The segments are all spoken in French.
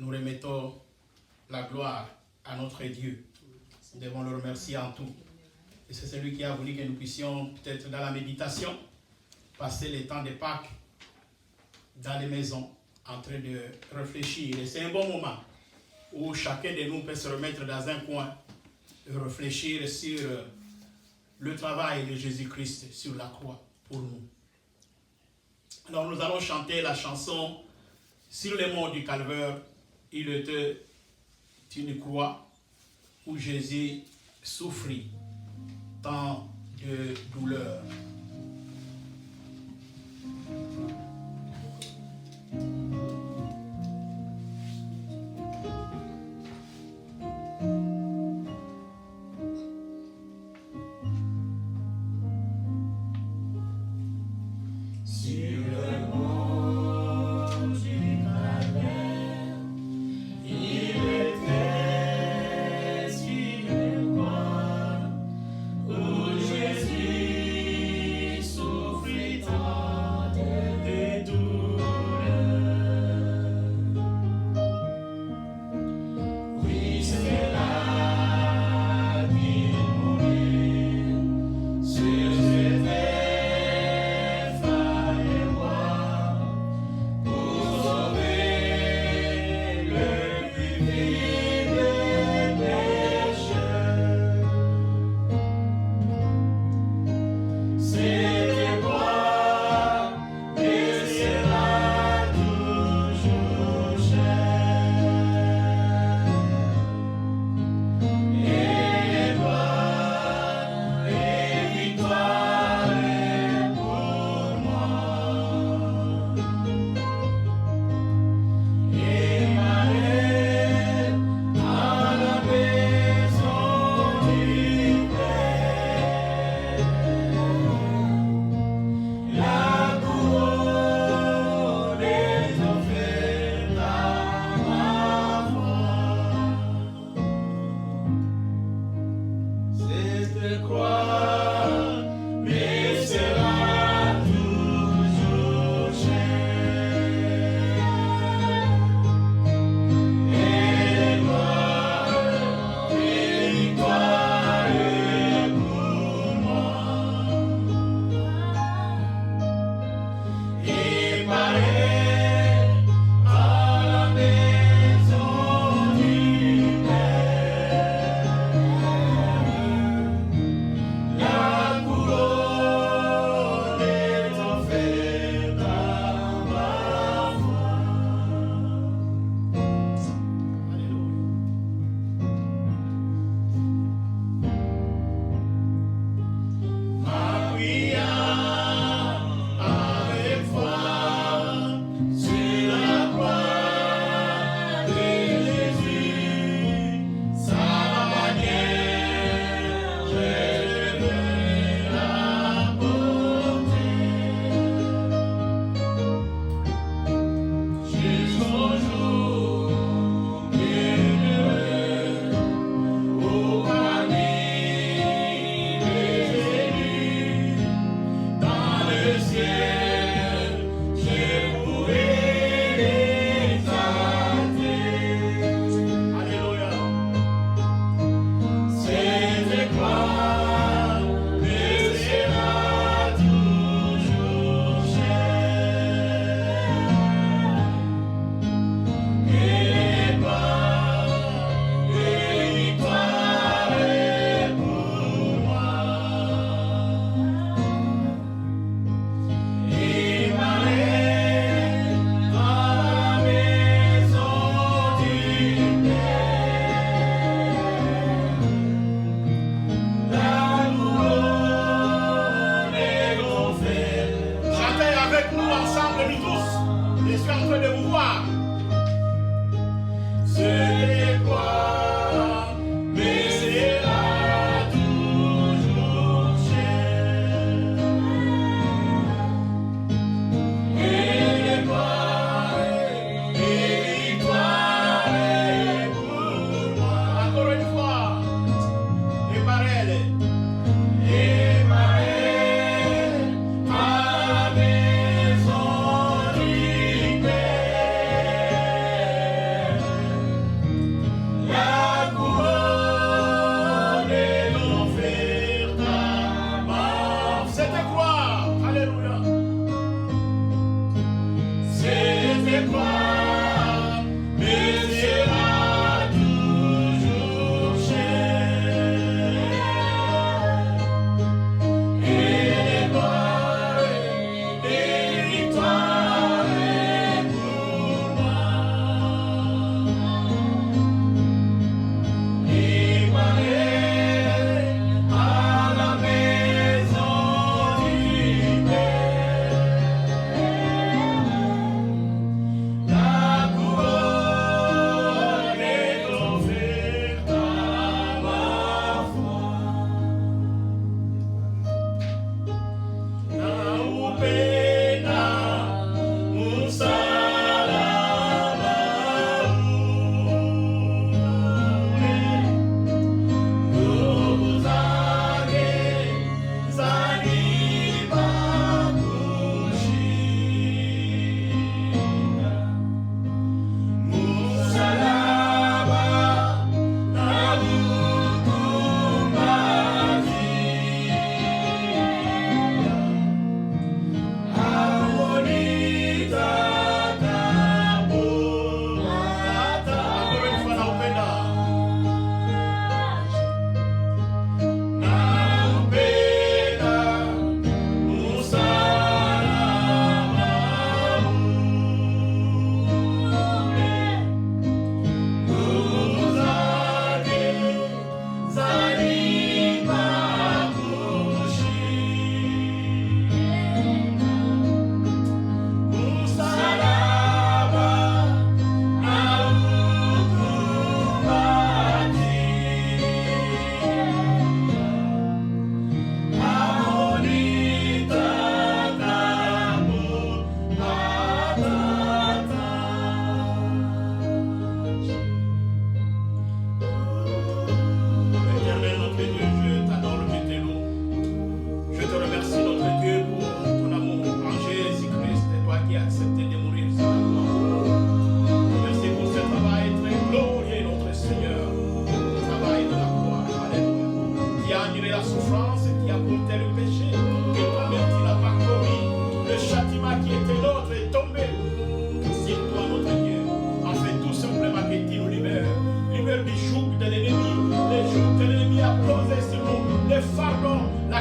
nous remettons la gloire à notre Dieu. Nous devons le remercier en tout. Et c'est celui qui a voulu que nous puissions, peut-être dans la méditation, passer les temps de Pâques dans les maisons, en train de réfléchir. Et c'est un bon moment où chacun de nous peut se remettre dans un coin et réfléchir sur le travail de Jésus-Christ sur la croix pour nous. Alors nous allons chanter la chanson « Sur les monts du Calvaire, il était une croix où Jésus souffrit tant de douleur. » Jésus souffrit tant de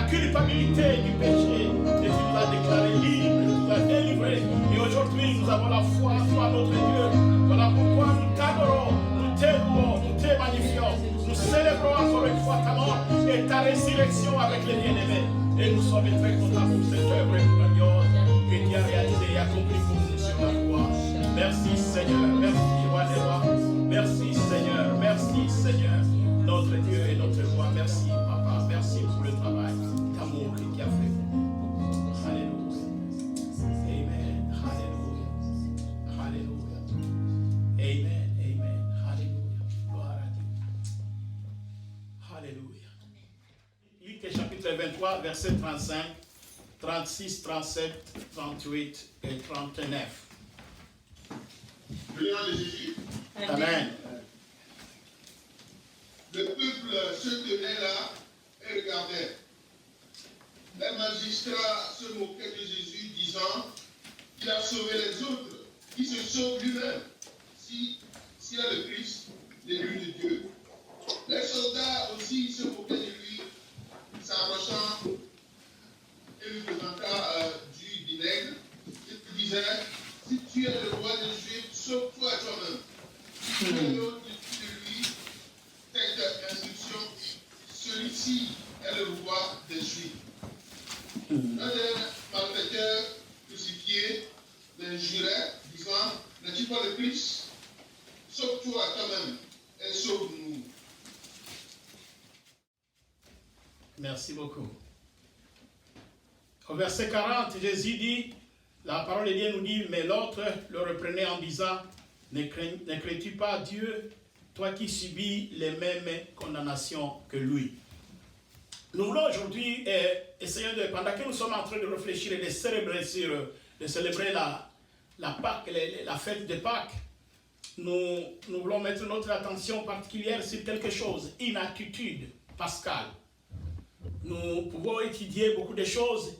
culpabilité du péché et tu nous as déclarés libres, tu nous as délivrés. Et aujourd'hui, nous avons la foi en toi, notre Dieu. Voilà pourquoi nous t'adorons, nous t'élouons, nous te magnifions. Nous célébrons encore une fois ta mort et ta résurrection avec les bien-aimés. Et nous sommes très contents pour cette œuvre glorieuse que tu as réalisée et accomplie pour nous sur la croix. Merci Seigneur, merci Roi des Rois. Merci Seigneur, merci Seigneur, notre Dieu et notre Roi. Merci Papa, merci pour le travail d'amour que tu as fait. Alléluia. Amen. Alléluia. Alléluia. Amen. Amen. Alléluia. Gloire à Dieu. Alléluia. Luc chapitre 23, verset 35, 36, 37, 38 et 39. Le nom de Jésus. Amen. Le peuple se tenait là et regardait. Les magistrats se moquaient de Jésus, disant qu'il a sauvé les autres, qu'il se sauve lui-même, s'il est le Christ, l'élu de Dieu. Les soldats aussi se moquaient de lui, s'approchant et lui présenta du vinaigre. Il disait, si tu es le roi des Juifs, sauve-toi toi-même. Si tu es l'autre de lui, cette instruction, celui-ci est le roi des Juifs. Un des malfaiteurs crucifiés l'injurait, disant, n'es-tu pas le Christ? Sauve-toi toi-même et sauve-nous. Merci beaucoup. Au verset 40, Jésus dit, la parole de Dieu nous dit, mais l'autre le reprenait en disant, ne crains-tu pas Dieu, toi qui subis les mêmes condamnations que lui? Nous voulons aujourd'hui essayer de, pendant que nous sommes en train de réfléchir et de célébrer la Pâque, la fête de Pâques, nous voulons mettre notre attention particulière sur quelque chose, une attitude pascale. Nous pouvons étudier beaucoup de choses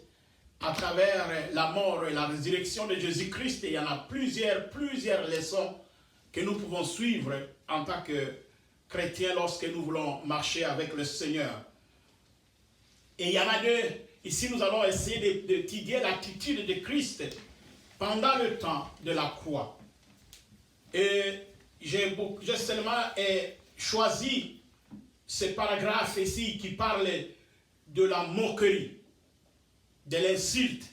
à travers la mort et la résurrection de Jésus-Christ. Il y en a plusieurs leçons que nous pouvons suivre en tant que chrétiens lorsque nous voulons marcher avec le Seigneur. Et il y en a deux. Ici, nous allons essayer d'étudier l'attitude de Christ pendant le temps de la croix. Et j'ai seulement choisi ce paragraphe ici qui parle de la moquerie, de l'insulte.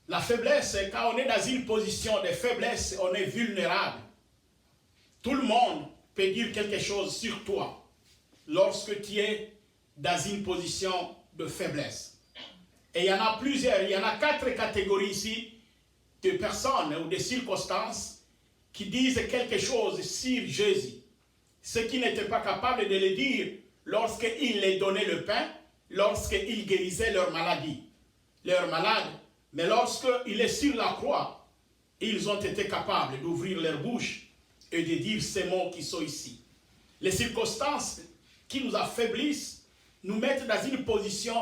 La faiblesse, quand on est dans une position de faiblesse, on est vulnérable. Tout le monde peut dire quelque chose sur toi lorsque tu es dans une position de faiblesse. Et il y en a plusieurs, il y en a 4 catégories ici de personnes ou de circonstances qui disent quelque chose sur Jésus. Ceux qui n'étaient pas capables de le dire lorsqu'il leur donnait le pain, lorsqu'il guérissait leurs maladies, leurs malades. Mais lorsqu'il est sur la croix, ils ont été capables d'ouvrir leur bouche et de dire ces mots qui sont ici. Les circonstances qui nous affaiblissent nous mettent dans une position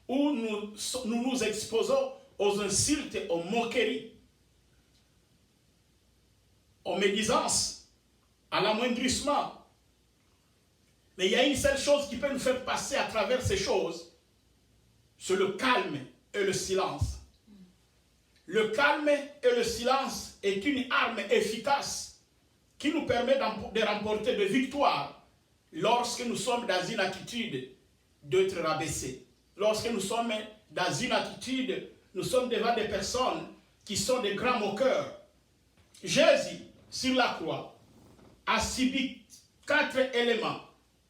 où nous exposons aux insultes, aux moqueries, aux médisances, à l'amoindrissement. Mais il y a une seule chose qui peut nous faire passer à travers ces choses, c'est le calme et le silence. Le calme et le silence est une arme efficace qui nous permet de remporter des victoires lorsque nous sommes dans une attitude d'être rabaissés. Lorsque nous sommes dans une attitude, nous sommes devant des personnes qui sont des grands moqueurs. Jésus, sur la croix, a subi 4 éléments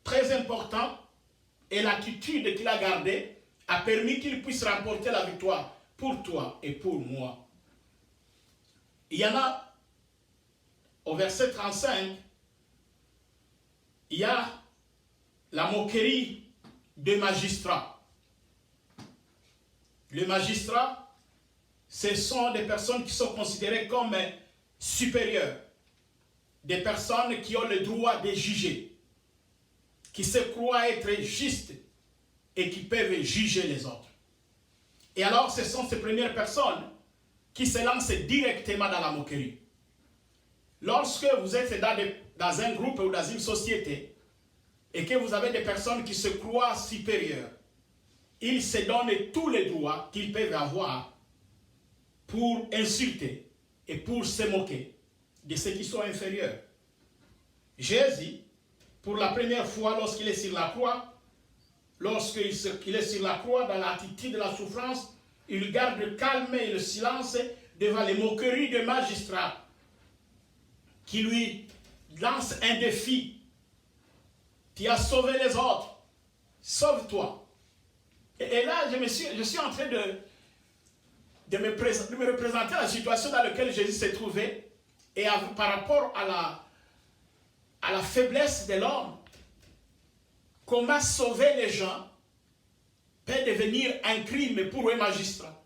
très importants et l'attitude qu'il a gardée a permis qu'il puisse remporter la victoire pour toi et pour moi. Il y en a, au verset 35, il y a la moquerie des magistrats. Les magistrats, ce sont des personnes qui sont considérées comme supérieures, des personnes qui ont le droit de juger, qui se croient être justes et qui peuvent juger les autres. Et alors, ce sont ces premières personnes qui se lancent directement dans la moquerie. Lorsque vous êtes dans un groupe ou dans une société et que vous avez des personnes qui se croient supérieures, ils se donnent tous les droits qu'ils peuvent avoir pour insulter et pour se moquer de ceux qui sont inférieurs. Jésus, pour la première fois lorsqu'il est sur la croix, lorsqu'il est sur la croix dans l'attitude de la souffrance, il garde le calme et le silence devant les moqueries des magistrats qui lui lancent un défi. Tu as sauvé les autres, sauve-toi. Et là, je suis en train de me représenter la situation dans laquelle Jésus s'est trouvé et par rapport à la faiblesse de l'homme. Comment sauver les gens peut devenir un crime pour un magistrat.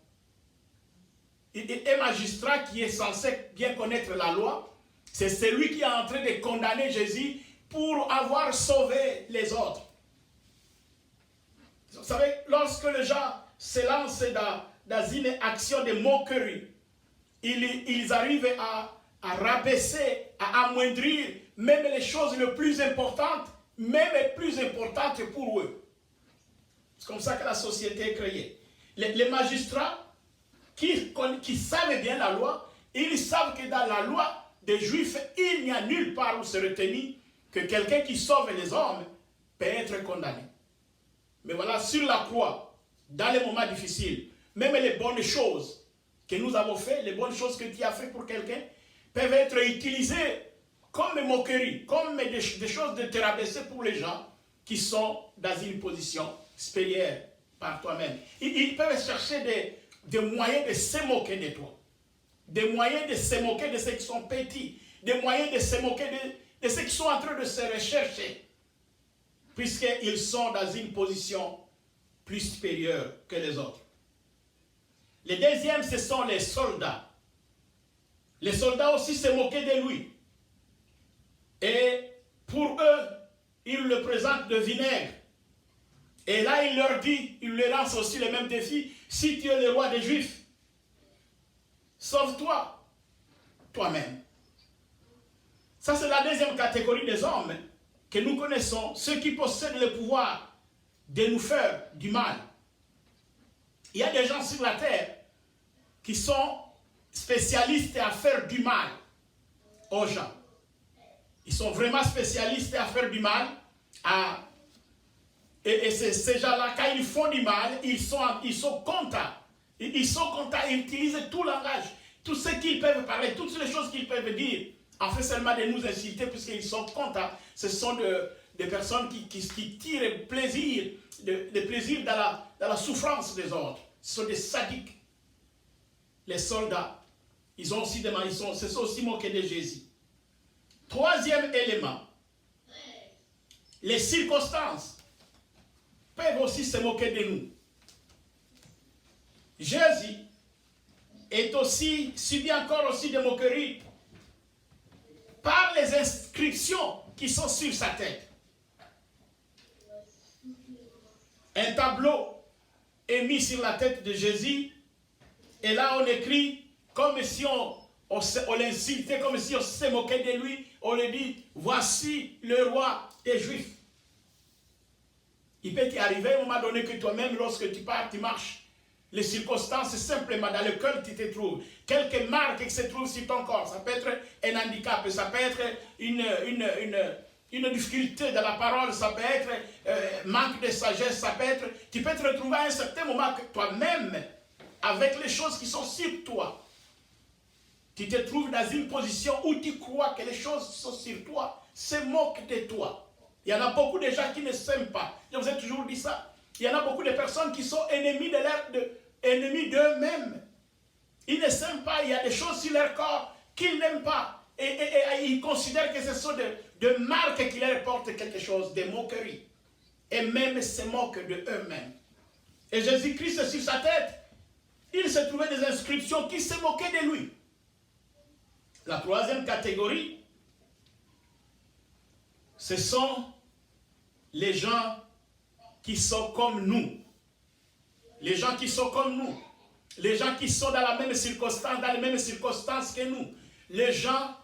Et un magistrat qui est censé bien connaître la loi, c'est celui qui est en train de condamner Jésus pour avoir sauvé les autres. Vous savez, lorsque les gens se lancent dans une action de moquerie, ils arrivent à rabaisser, à amoindrir même les choses les plus importantes, même les plus importantes pour eux. C'est comme ça que la société est créée. Les magistrats qui savent bien la loi, ils savent que dans la loi des Juifs, il n'y a nulle part où se retenir que quelqu'un qui sauve les hommes peut être condamné. Mais voilà, sur la croix, dans les moments difficiles, même les bonnes choses que nous avons faites, les bonnes choses que tu as faites pour quelqu'un, peuvent être utilisées comme moquerie, comme des choses de te rabaisser pour les gens qui sont dans une position supérieure par toi-même. Ils peuvent chercher des moyens de se moquer de toi, des moyens de se moquer de ceux qui sont petits, des moyens de se moquer de ceux qui sont en train de se rechercher, puisqu'ils sont dans une position plus supérieure que les autres. Le deuxième, ce sont les soldats. Les soldats aussi se moquaient de lui. Et pour eux, il le présente de vinaigre. Et là, il leur dit, il leur lance aussi le même défi. Si tu es le roi des Juifs, sauve-toi toi-même. Ça, c'est la deuxième catégorie des hommes que nous connaissons, ceux qui possèdent le pouvoir de nous faire du mal. Il y a des gens sur la terre qui sont spécialistes à faire du mal aux gens. Ils sont vraiment spécialistes à faire du mal. Et ces gens-là, quand ils font du mal, ils sont contents. Ils sont contents, ils utilisent tout langage, tout ce qu'ils peuvent parler, toutes les choses qu'ils peuvent dire, en fait seulement de nous inciter, puisqu'ils sont contents. Ce sont des personnes qui tirent plaisir, de plaisir dans la souffrance des autres. Ce sont des sadiques. Les soldats, se sont aussi moqués de Jésus. Troisième élément, les circonstances peuvent aussi se moquer de nous. Jésus est aussi, subit encore aussi des moqueries par les inscriptions qui sont sur sa tête. Un tableau est mis sur la tête de Jésus et là on écrit comme si on l'insultait, comme si on se moquait de lui. On lui dit, voici le roi des Juifs. Il peut t'arriver à un moment donné que toi-même, lorsque tu pars, tu marches, les circonstances simplement dans lesquelles tu te trouves, quelques marques qui se trouvent sur ton corps, ça peut être un handicap, ça peut être une difficulté dans la parole, ça peut être manque de sagesse, ça peut être, tu peux te retrouver à un certain moment que toi-même, avec les choses qui sont sur toi, tu te trouves dans une position où tu crois que les choses qui sont sur toi se moquent de toi. Il y en a beaucoup de gens qui ne s'aiment pas. Je vous ai toujours dit ça. Il y en a beaucoup de personnes qui sont ennemies ennemis d'eux-mêmes. Ils ne s'aiment pas. Il y a des choses sur leur corps qu'ils n'aiment pas. Et ils considèrent que ce sont de marques qui leur portent quelque chose, des moqueries. Et même se moquent de eux-mêmes. Et Jésus-Christ, sur sa tête, il se trouvait des inscriptions qui se moquaient de lui. La troisième catégorie, ce sont les gens qui sont comme nous. Les gens qui sont comme nous. Les gens qui sont dans la même circonstance, dans les mêmes circonstances que nous. Les gens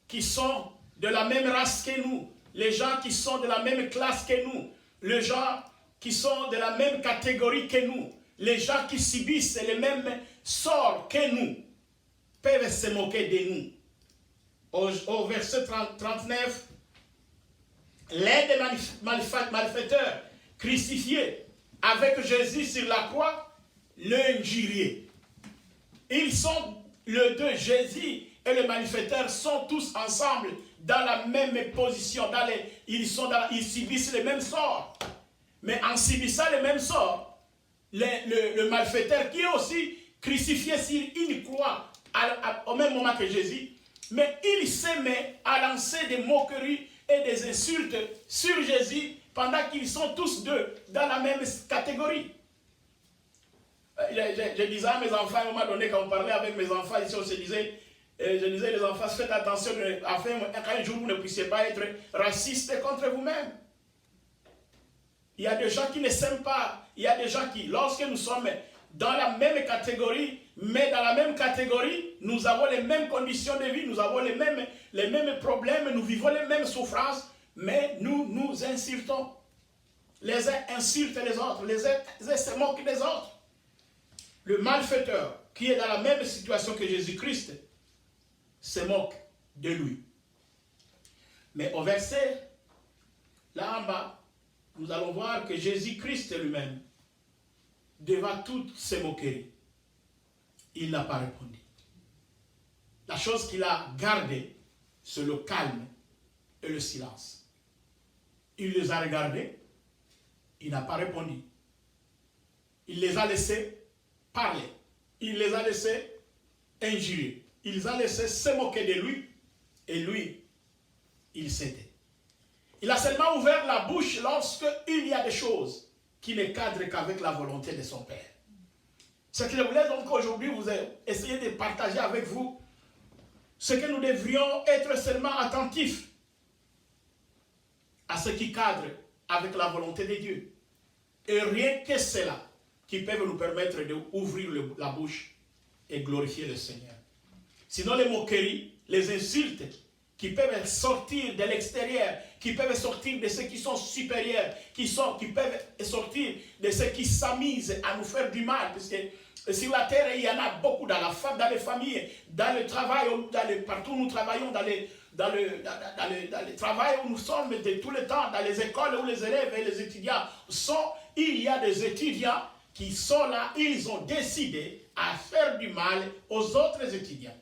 qui sont de la même race que nous. Les gens qui sont de la même classe que nous. Les gens qui sont de la même catégorie que nous, les gens qui subissent les mêmes sorts que nous, peuvent se moquer de nous. Au verset 39, l'un des malfaiteurs crucifiés avec Jésus sur la croix, l'injurier. Ils sont, les deux, Jésus et le malfaiteur, sont tous ensemble dans la même position. Ils subissent les mêmes sorts. Mais en subissant les mêmes sorts, le malfaiteur qui est aussi crucifié sur une croix au même moment que Jésus, mais il se met à lancer des moqueries et des insultes sur Jésus pendant qu'ils sont tous deux dans la même catégorie. Je disais à mes enfants, à un moment donné, quand on parlait avec mes enfants, ici on se disait, je disais les enfants, faites attention, afin qu'un jour vous ne puissiez pas être racistes contre vous-même. Il y a des gens qui ne s'aiment pas. Il y a des gens qui, lorsque nous sommes dans la même catégorie, mais dans la même catégorie, nous avons les mêmes conditions de vie, nous avons les mêmes problèmes, nous vivons les mêmes souffrances, mais nous nous insultons. Les uns insultent les autres, les uns se moquent des autres. Le malfaiteur, qui est dans la même situation que Jésus-Christ, se moque de lui. Mais au verset, là en bas, nous allons voir que Jésus-Christ lui-même, devant toutes ces moqueries, il n'a pas répondu. La chose qu'il a gardée, c'est le calme et le silence. Il les a regardés, il n'a pas répondu. Il les a laissés parler. Il les a laissés injurer. Il les a laissés se moquer de lui. Et lui, il s'était. Il a seulement ouvert la bouche lorsqu'il y a des choses qui ne cadrent qu'avec la volonté de son Père. Ce que je voulais donc aujourd'hui vous essayer de partager avec vous, c'est que nous devrions être seulement attentifs à ce qui cadre avec la volonté de Dieu. Et rien que cela qui peut nous permettre d'ouvrir la bouche et glorifier le Seigneur. Sinon les moqueries, les insultes qui peuvent sortir de l'extérieur, qui peuvent sortir de ceux qui sont supérieurs, qui peuvent sortir de ceux qui s'amusent à nous faire du mal, parce que sur la terre, il y en a beaucoup dans les familles, dans le travail, partout où nous travaillons, dans le travail où nous sommes de tout le temps, dans les écoles où les élèves et les étudiants sont, il y a des étudiants qui sont là, ils ont décidé à faire du mal aux autres étudiants.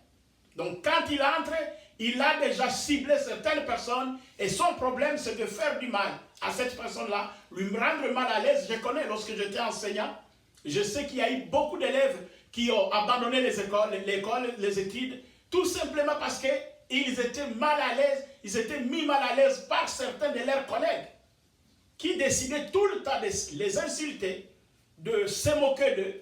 Donc quand il entre, il a déjà ciblé certaines personnes et son problème c'est de faire du mal à cette personne-là, lui rendre mal à l'aise. Je connais, lorsque j'étais enseignant, je sais qu'il y a eu beaucoup d'élèves qui ont abandonné l'école, les études, tout simplement parce qu'ils étaient mal à l'aise, ils étaient mis mal à l'aise par certains de leurs collègues qui décidaient tout le temps de les insulter, de se moquer d'eux,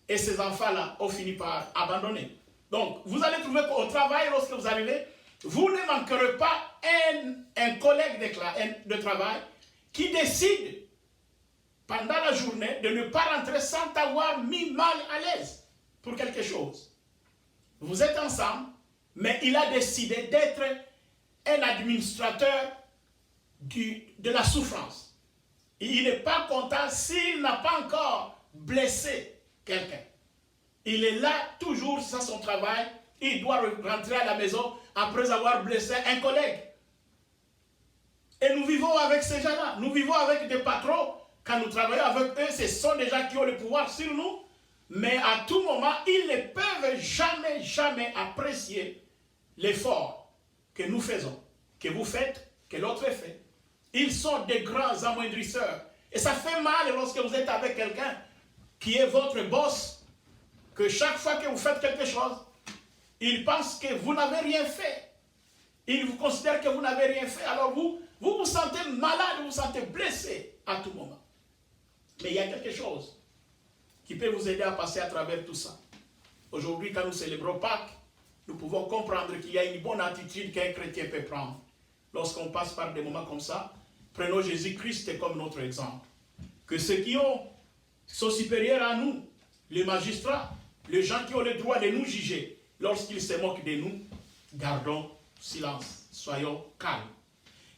et ces enfants-là ont fini par abandonner. Donc, vous allez trouver qu'au travail, lorsque vous arrivez, vous ne manquerez pas un collègue de travail qui décide pendant la journée de ne pas rentrer sans t'avoir mis mal à l'aise pour quelque chose. Vous êtes ensemble, mais il a décidé d'être un administrateur de la souffrance. Il n'est pas content s'il n'a pas encore blessé quelqu'un. Il est là toujours, c'est son travail, il doit rentrer à la maison après avoir blessé un collègue. Et nous vivons avec ces gens-là, nous vivons avec des patrons. Quand nous travaillons avec eux, ce sont des gens qui ont le pouvoir sur nous, mais à tout moment, ils ne peuvent jamais apprécier l'effort que nous faisons, que vous faites, que l'autre fait. Ils sont des grands amoindrisseurs. Et ça fait mal lorsque vous êtes avec quelqu'un qui est votre boss, que chaque fois que vous faites quelque chose, il pense que vous n'avez rien fait. Il vous considère que vous n'avez rien fait. Alors vous vous sentez malade, vous vous sentez blessé à tout moment. Mais il y a quelque chose qui peut vous aider à passer à travers tout ça. Aujourd'hui, quand nous célébrons Pâques, nous pouvons comprendre qu'il y a une bonne attitude qu'un chrétien peut prendre. Lorsqu'on passe par des moments comme ça, prenons Jésus-Christ comme notre exemple. Que ceux qui sont supérieurs à nous, les magistrats, les gens qui ont le droit de nous juger, lorsqu'ils se moquent de nous, gardons silence, soyons calmes.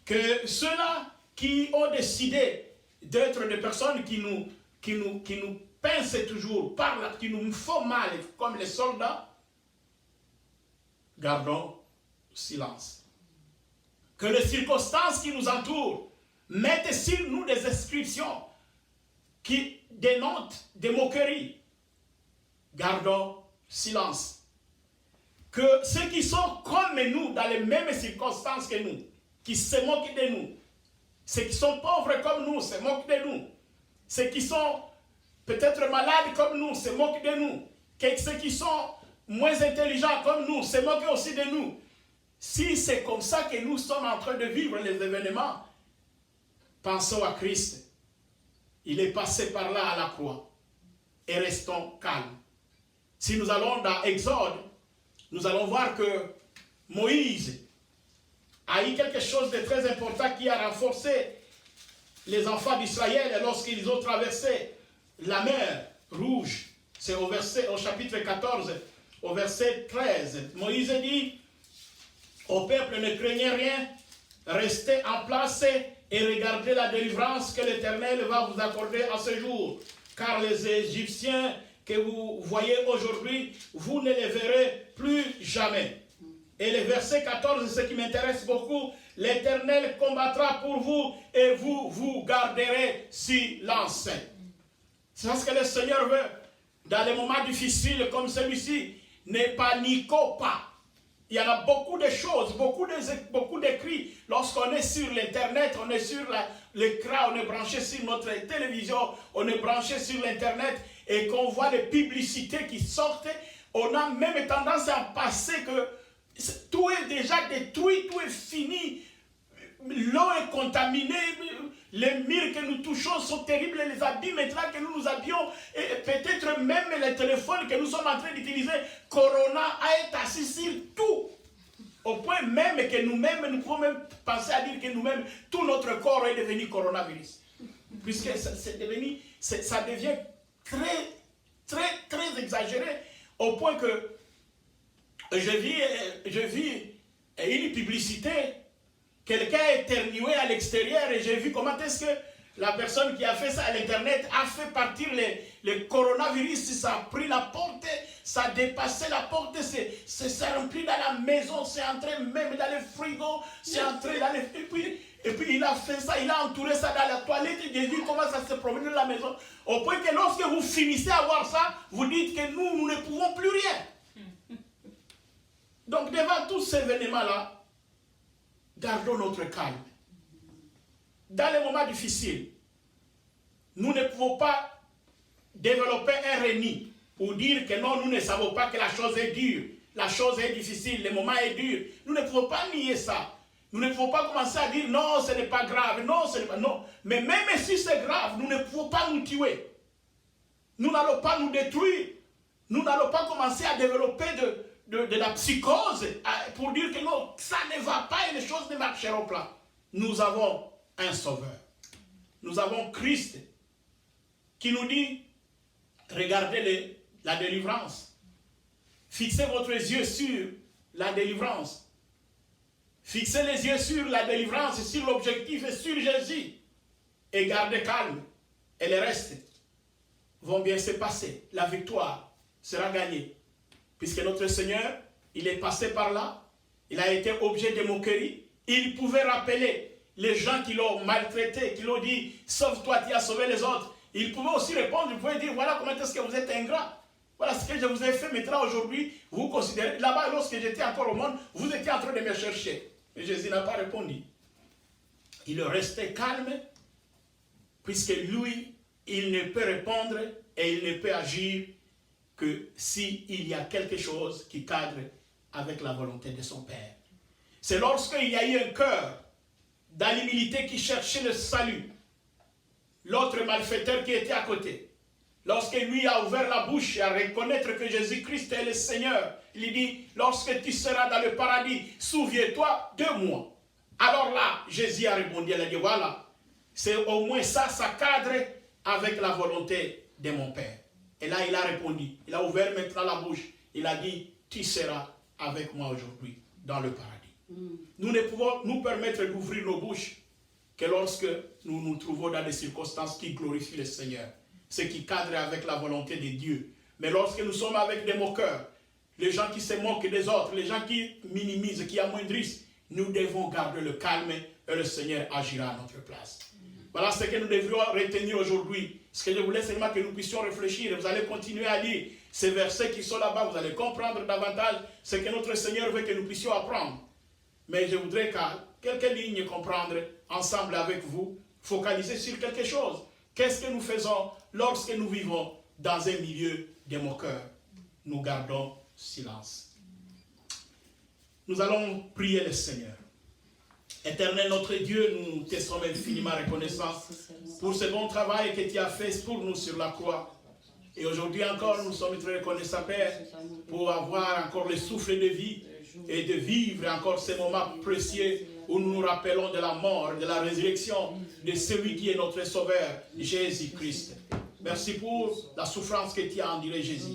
Que ceux-là qui ont décidé d'être des personnes qui nous pincent toujours, parlent, qui nous font mal, comme les soldats, gardons silence. Que les circonstances qui nous entourent mettent sur nous des inscriptions qui dénotent des moqueries. Gardons silence. Que ceux qui sont comme nous, dans les mêmes circonstances que nous, qui se moquent de nous, ceux qui sont pauvres comme nous, se moquent de nous, ceux qui sont peut-être malades comme nous, se moquent de nous, ceux qui sont moins intelligents comme nous, se moquent aussi de nous. Si c'est comme ça que nous sommes en train de vivre les événements, pensons à Christ. Il est passé par là à la croix. Et restons calmes. Si nous allons dans Exode, nous allons voir que Moïse a eu quelque chose de très important qui a renforcé les enfants d'Israël lorsqu'ils ont traversé la mer Rouge. C'est au chapitre 14, au verset 13. Moïse dit au peuple, ne craignez rien, restez en place et regardez la délivrance que l'Éternel va vous accorder en ce jour. Car les Égyptiens que vous voyez aujourd'hui, vous ne les verrez plus jamais. Et le verset 14, ce qui m'intéresse beaucoup, l'Éternel combattra pour vous et vous garderez silence. C'est ce que le Seigneur veut. Dans les moments difficiles comme celui-ci, ne paniquons pas. Il y en a beaucoup de choses, beaucoup d'écrits. Lorsqu'on est sur l'Internet, on est sur l'écran, on est branché sur notre télévision, on est branché sur l'Internet et qu'on voit les publicités qui sortent, on a même tendance à penser que tout est déjà détruit, tout est fini. L'eau est contaminée, les murs que nous touchons sont terribles, les habits maintenant que nous habillons, et peut-être même les téléphones que nous sommes en train d'utiliser, Corona a été assis sur tout. Au point même que nous-mêmes, nous pouvons même penser à dire que nous-mêmes, tout notre corps est devenu coronavirus. Puisque ça devient très exagéré, au point que je vis une publicité. Quelqu'un a éternué à l'extérieur et j'ai vu comment est-ce que la personne qui a fait ça à l'internet a fait partir le coronavirus. Ça a pris la porte, ça a dépassé la porte, c'est rempli dans la maison, c'est entré même dans le frigo, c'est entré dans et puis il a fait ça, il a entouré ça dans la toilette et j'ai vu comment ça se promène dans la maison. Au point que lorsque vous finissez à voir ça, vous dites que nous ne pouvons plus rien. Donc devant tous ces événements-là, gardons notre calme. Dans les moments difficiles, nous ne pouvons pas développer un reni pour dire que non, nous ne savons pas que la chose est dure, la chose est difficile, le moment est dur. Nous ne pouvons pas nier ça. Nous ne pouvons pas commencer à dire non, ce n'est pas grave, non, ce n'est pas... Non. Mais même si c'est grave, nous ne pouvons pas nous tuer. Nous n'allons pas nous détruire. Nous n'allons pas commencer à développer de la psychose pour dire que non, ça ne va pas et les choses ne marcheront pas. Nous avons un sauveur. Nous avons Christ qui nous dit, regardez la délivrance. Fixez votre yeux sur la délivrance. Fixez les yeux sur la délivrance, sur l'objectif et sur Jésus. Et gardez calme. Et le reste vont bien se passer. La victoire sera gagnée. Puisque notre Seigneur, il est passé par là, il a été objet de moquerie, il pouvait rappeler les gens qui l'ont maltraité, qui l'ont dit, sauve-toi, tu as sauvé les autres. Il pouvait aussi répondre, il pouvait dire, voilà comment est-ce que vous êtes ingrat. Voilà ce que je vous ai fait maintenant aujourd'hui, vous considérez, là-bas, lorsque j'étais encore au monde, vous étiez en train de me chercher. Et Jésus n'a pas répondu. Il restait calme, puisque lui, il ne peut répondre et il ne peut agir que s'il y a quelque chose qui cadre avec la volonté de son Père. C'est lorsqu'il y a eu un cœur dans l'humilité qui cherchait le salut, l'autre malfaiteur qui était à côté, lorsque lui a ouvert la bouche à reconnaître que Jésus-Christ est le Seigneur, il dit, lorsque tu seras dans le paradis, souviens-toi de moi. Alors là, Jésus a répondu, il a dit, voilà, c'est au moins ça cadre avec la volonté de mon Père. Et là, il a répondu, il a ouvert maintenant la bouche, il a dit, tu seras avec moi aujourd'hui dans le paradis. Nous ne pouvons nous permettre d'ouvrir nos bouches que lorsque nous nous trouvons dans des circonstances qui glorifient le Seigneur, ce qui cadre avec la volonté de Dieu. Mais lorsque nous sommes avec des moqueurs, les gens qui se moquent des autres, les gens qui minimisent, qui amoindrissent, nous devons garder le calme et le Seigneur agira à notre place. Voilà ce que nous devrions retenir aujourd'hui. Ce que je voulais seulement que nous puissions réfléchir. Vous allez continuer à lire ces versets qui sont là-bas. Vous allez comprendre davantage ce que notre Seigneur veut que nous puissions apprendre. Mais je voudrais qu'à quelques lignes comprendre ensemble avec vous, focaliser sur quelque chose. Qu'est-ce que nous faisons lorsque nous vivons dans un milieu de moqueurs? Nous gardons silence. Nous allons prier le Seigneur. Éternel notre Dieu, nous te sommes infiniment reconnaissants pour ce bon travail que tu as fait pour nous sur la croix. Et aujourd'hui encore, nous sommes très reconnaissants, Père, pour avoir encore le souffle de vie et de vivre encore ces moments précieux où nous nous rappelons de la mort, de la résurrection de celui qui est notre Sauveur, Jésus-Christ. Merci pour la souffrance que tu as endurée, Jésus.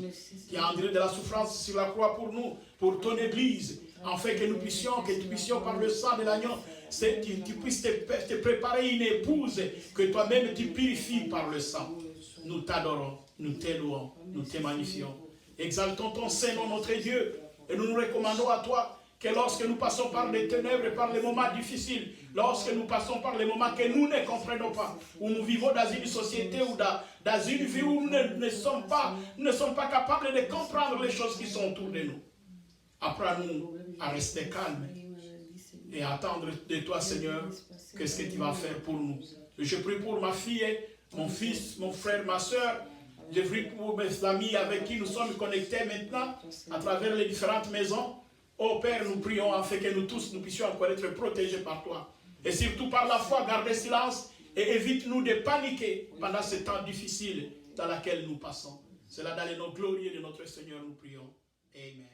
Tu as enduré de la souffrance sur la croix pour nous, pour ton Église, afin que nous puissions, par le sang de l'agneau, tu puisses te préparer une épouse que toi-même tu purifies par le sang. Nous t'adorons, nous t'élouons, nous te magnifions. Exaltons ton Seigneur, notre Dieu, et nous nous recommandons à toi que lorsque nous passons par les ténèbres et par les moments difficiles, lorsque nous passons par les moments que nous ne comprenons pas, où nous vivons dans une société ou dans une vie où nous ne sommes pas capables de comprendre les choses qui sont autour de nous, apprends-nous à rester calmes et à attendre de toi, Seigneur, qu'est-ce que tu vas faire pour nous. Je prie pour ma fille, mon fils, mon frère, ma soeur. Je prie pour mes amis avec qui nous sommes connectés maintenant à travers les différentes maisons. Oh Père, nous prions afin que nous tous nous puissions encore être protégés par toi. Et surtout par la foi, garder silence et évite-nous de paniquer pendant ce temps difficile dans lequel nous passons. C'est là dans les noms glorieux de notre Seigneur nous prions. Amen.